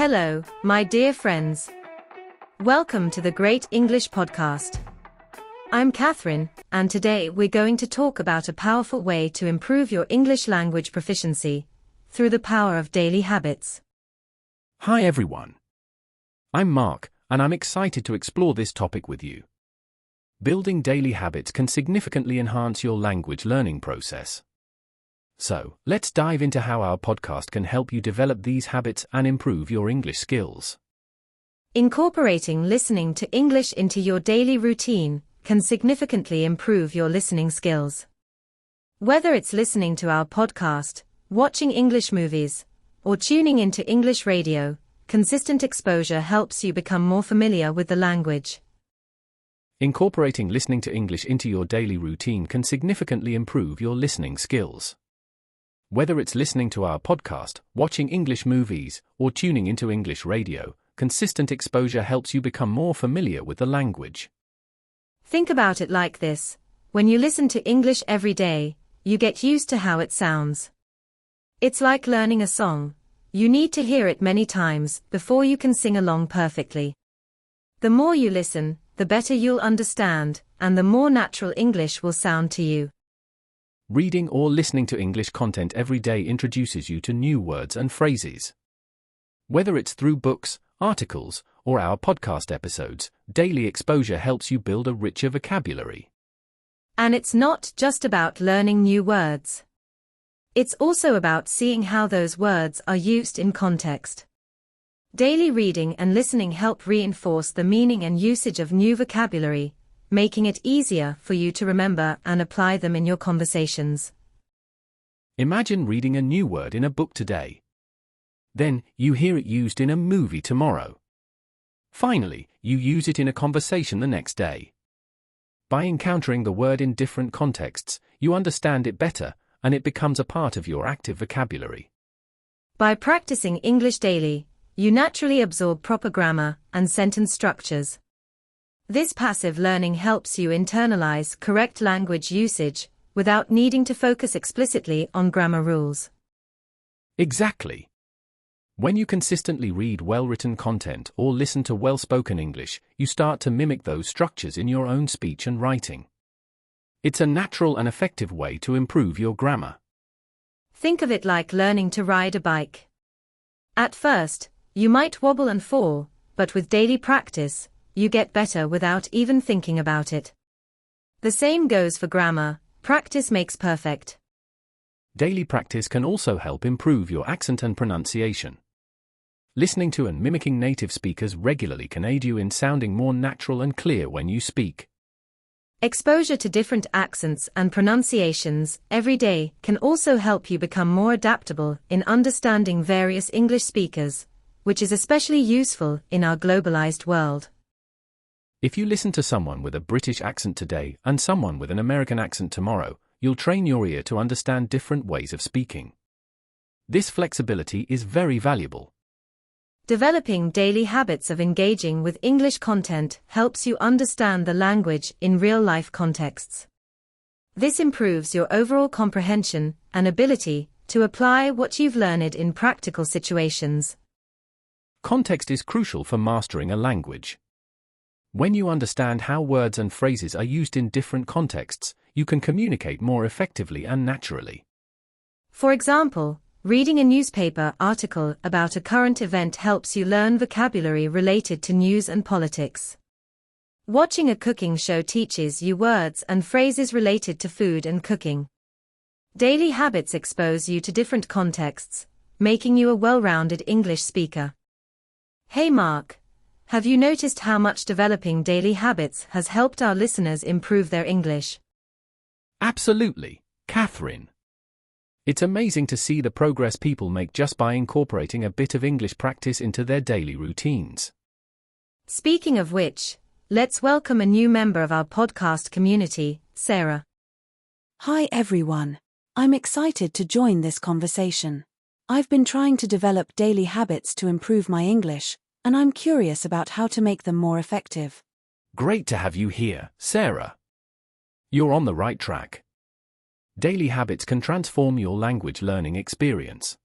Hello, my dear friends. Welcome to the Great English Podcast. I'm Catherine, and today we're going to talk about a powerful way to improve your English language proficiency through the power of daily habits. Hi everyone. I'm Mark, and I'm excited to explore this topic with you. Building daily habits can significantly enhance your language learning process. So, let's dive into how our podcast can help you develop these habits and improve your English skills. Incorporating listening to English into your daily routine can significantly improve your listening skills. Whether it's listening to our podcast, watching English movies, or tuning into English radio, consistent exposure helps you become more familiar with the language. Incorporating listening to English into your daily routine can significantly improve your listening skills. Whether it's listening to our podcast, watching English movies, or tuning into English radio, consistent exposure helps you become more familiar with the language. Think about it like this. When you listen to English every day, you get used to how it sounds. It's like learning a song. You need to hear it many times before you can sing along perfectly. The more you listen, the better you'll understand, and the more natural English will sound to you. Reading or listening to English content every day introduces you to new words and phrases. Whether it's through books, articles, or our podcast episodes, daily exposure helps you build a richer vocabulary. And it's not just about learning new words. It's also about seeing how those words are used in context. Daily reading and listening help reinforce the meaning and usage of new vocabulary, making it easier for you to remember and apply them in your conversations. Imagine reading a new word in a book today. Then, you hear it used in a movie tomorrow. Finally, you use it in a conversation the next day. By encountering the word in different contexts, you understand it better, and it becomes a part of your active vocabulary. By practicing English daily, you naturally absorb proper grammar and sentence structures. This passive learning helps you internalize correct language usage without needing to focus explicitly on grammar rules. Exactly. When you consistently read well-written content or listen to well-spoken English, you start to mimic those structures in your own speech and writing. It's a natural and effective way to improve your grammar. Think of it like learning to ride a bike. At first, you might wobble and fall, but with daily practice, you get better without even thinking about it. The same goes for grammar. Practice makes perfect. Daily practice can also help improve your accent and pronunciation. Listening to and mimicking native speakers regularly can aid you in sounding more natural and clear when you speak. Exposure to different accents and pronunciations every day can also help you become more adaptable in understanding various English speakers, which is especially useful in our globalized world. If you listen to someone with a British accent today and someone with an American accent tomorrow, you'll train your ear to understand different ways of speaking. This flexibility is very valuable. Developing daily habits of engaging with English content helps you understand the language in real-life contexts. This improves your overall comprehension and ability to apply what you've learned in practical situations. Context is crucial for mastering a language. When you understand how words and phrases are used in different contexts, you can communicate more effectively and naturally. For example, reading a newspaper article about a current event helps you learn vocabulary related to news and politics. Watching a cooking show teaches you words and phrases related to food and cooking. Daily habits expose you to different contexts, making you a well-rounded English speaker. Hey Mark, have you noticed how much developing daily habits has helped our listeners improve their English? Absolutely, Catherine. It's amazing to see the progress people make just by incorporating a bit of English practice into their daily routines. Speaking of which, let's welcome a new member of our podcast community, Sarah. Hi everyone. I'm excited to join this conversation. I've been trying to develop daily habits to improve my English, and I'm curious about how to make them more effective. Great to have you here, Sarah. You're on the right track. Daily habits can transform your language learning experience.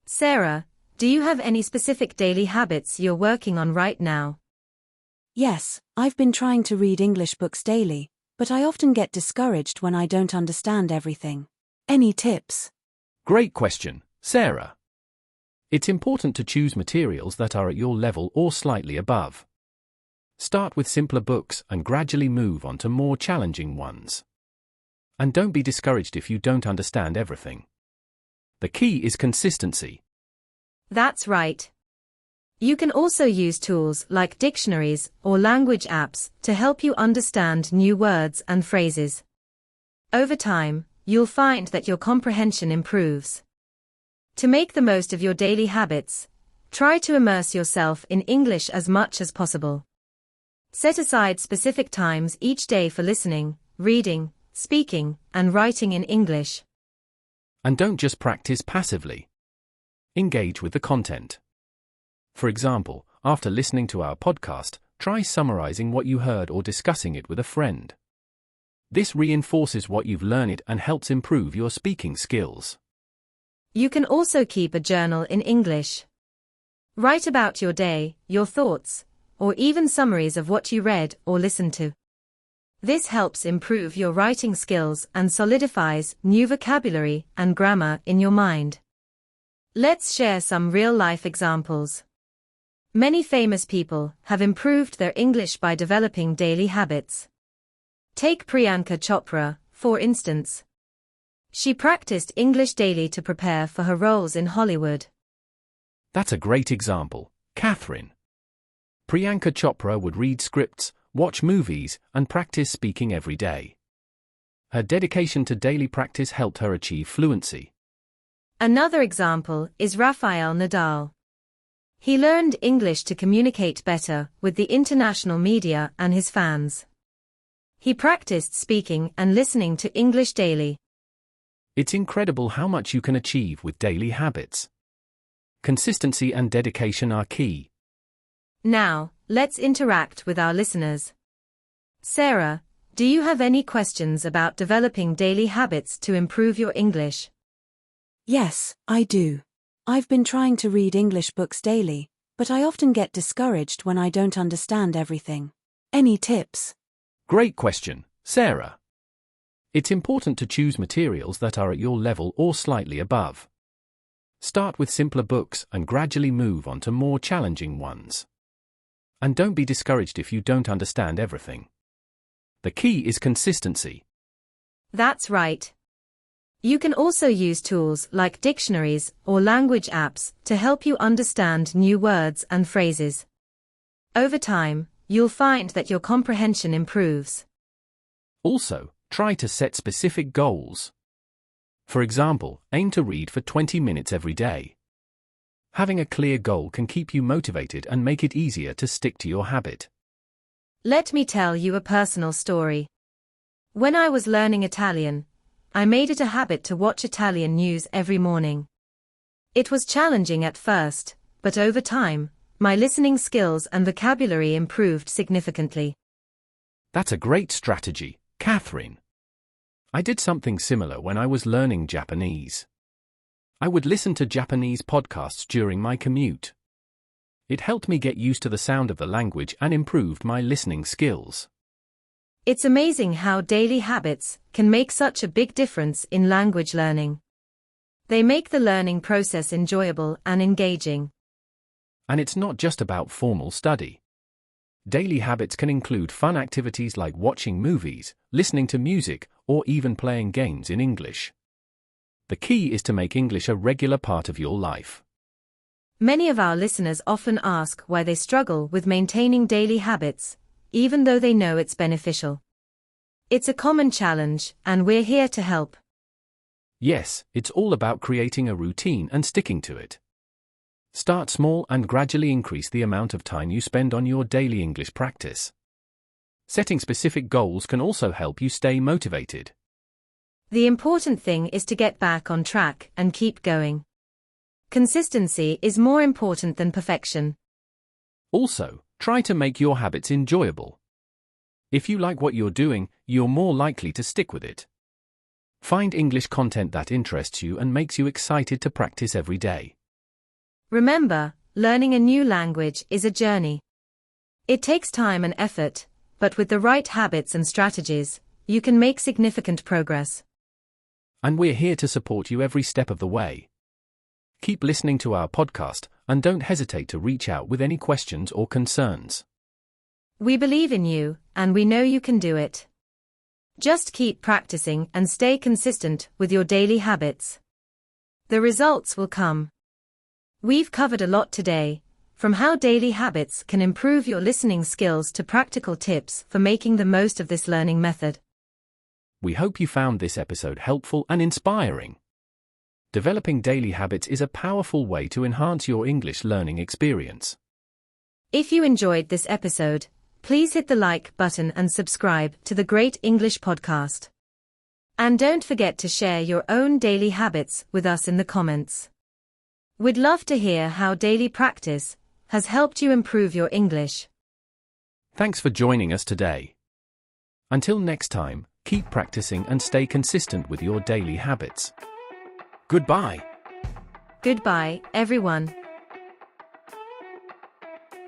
Sarah, Do you have any specific daily habits you're working on right now? Yes, I've been trying to read English books daily, but I often get discouraged when I don't understand everything. Any tips? Great question, Sarah. It's important to choose materials that are at your level or slightly above. Start with simpler books and gradually move on to more challenging ones. And don't be discouraged if you don't understand everything. The key is consistency. That's right. You can also use tools like dictionaries or language apps to help you understand new words and phrases. Over time, you'll find that your comprehension improves. To make the most of your daily habits, try to immerse yourself in English as much as possible. Set aside specific times each day for listening, reading, speaking, and writing in English. And don't just practice passively. Engage with the content. For example, after listening to our podcast, try summarizing what you heard or discussing it with a friend. This reinforces what you've learned and helps improve your speaking skills. You can also keep a journal in English. Write about your day, your thoughts, or even summaries of what you read or listened to. This helps improve your writing skills and solidifies new vocabulary and grammar in your mind. Let's share some real-life examples. Many famous people have improved their English by developing daily habits. Take Priyanka Chopra, for instance. She practiced English daily to prepare for her roles in Hollywood. That's a great example, Catherine. Priyanka Chopra would read scripts, watch movies, and practice speaking every day. Her dedication to daily practice helped her achieve fluency. Another example is Rafael Nadal. He learned English to communicate better with the international media and his fans. He practiced speaking and listening to English daily. It's incredible how much you can achieve with daily habits. Consistency and dedication are key. Now, let's interact with our listeners. Sarah, do you have any questions about developing daily habits to improve your English? Yes, I do. I've been trying to read English books daily, but I often get discouraged when I don't understand everything. Any tips? Great question, Sarah. It's important to choose materials that are at your level or slightly above. Start with simpler books and gradually move on to more challenging ones. And don't be discouraged if you don't understand everything. The key is consistency. That's right. You can also use tools like dictionaries or language apps to help you understand new words and phrases. Over time, you'll find that your comprehension improves. Also, try to set specific goals. For example, aim to read for 20 minutes every day. Having a clear goal can keep you motivated and make it easier to stick to your habit. Let me tell you a personal story. When I was learning Italian, I made it a habit to watch Italian news every morning. It was challenging at first, but over time, my listening skills and vocabulary improved significantly. That's a great strategy, Catherine. I did something similar when I was learning Japanese. I would listen to Japanese podcasts during my commute. It helped me get used to the sound of the language and improved my listening skills. It's amazing how daily habits can make such a big difference in language learning. They make the learning process enjoyable and engaging. And it's not just about formal study. Daily habits can include fun activities like watching movies, listening to music, or even playing games in English. The key is to make English a regular part of your life. Many of our listeners often ask why they struggle with maintaining daily habits, even though they know it's beneficial. It's a common challenge, and we're here to help. Yes, it's all about creating a routine and sticking to it. Start small and gradually increase the amount of time you spend on your daily English practice. Setting specific goals can also help you stay motivated. The important thing is to get back on track and keep going. Consistency is more important than perfection. Also, try to make your habits enjoyable. If you like what you're doing, you're more likely to stick with it. Find English content that interests you and makes you excited to practice every day. Remember, learning a new language is a journey. It takes time and effort, but with the right habits and strategies, you can make significant progress. And we're here to support you every step of the way. Keep listening to our podcast and don't hesitate to reach out with any questions or concerns. We believe in you, and we know you can do it. Just keep practicing and stay consistent with your daily habits. The results will come. We've covered a lot today, from how daily habits can improve your listening skills to practical tips for making the most of this learning method. We hope you found this episode helpful and inspiring. Developing daily habits is a powerful way to enhance your English learning experience. If you enjoyed this episode, please hit the like button and subscribe to the Great English Podcast. And don't forget to share your own daily habits with us in the comments. We'd love to hear how daily practice has helped you improve your English. Thanks for joining us today. Until next time, keep practicing and stay consistent with your daily habits. Goodbye. Goodbye, everyone.